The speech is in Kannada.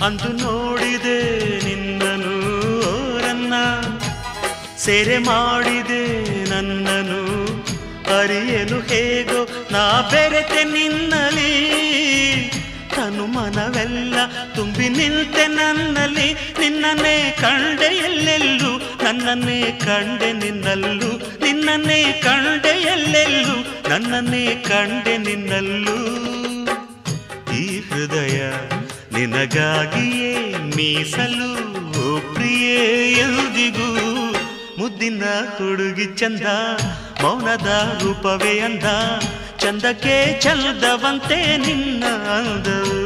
ಅಂದು ನೋಡಿದೆ ನಿನ್ನನು ಓರನ್ನ, ಸೆರೆ ಮಾಡಿದೆ ನನ್ನನು ಅರಿಯಲು ಹೇಗೋ ನಾ ಬೆರೆತೆ ನಿನ್ನಲಿ. ತನು ಮನವೆಲ್ಲ ತುಂಬಿ ನಿಂತೆ ನನ್ನಲ್ಲಿ, ನಿನ್ನನ್ನೇ ಕಂಡೆ ಎಲ್ಲೆಲ್ಲೂ, ನನ್ನನ್ನೇ ಕಂಡೆ ನಿನ್ನಲ್ಲೂ, ನಿನ್ನನ್ನೇ ಕಂಡೆ ಎಲ್ಲೆಲ್ಲೂ, ನನ್ನನ್ನೇ ಕಂಡೆ ನಿನ್ನಲ್ಲೂ. ಈ ಹೃದಯ ನಿನಗಾಗಿಯೇ ಮೀಸಲು ಓ ಪ್ರಿಯೇ ಎಂದಿಗೂ. ಮುದ್ದಿನ ಹುಡುಗಿ ಚಂದ, ಮೌನದ ರೂಪವೇ ಅಂದ, ಚಂದಕ್ಕೆ ಚಂದವಂತೆ ನಿನ್ನ ಅಂದವು.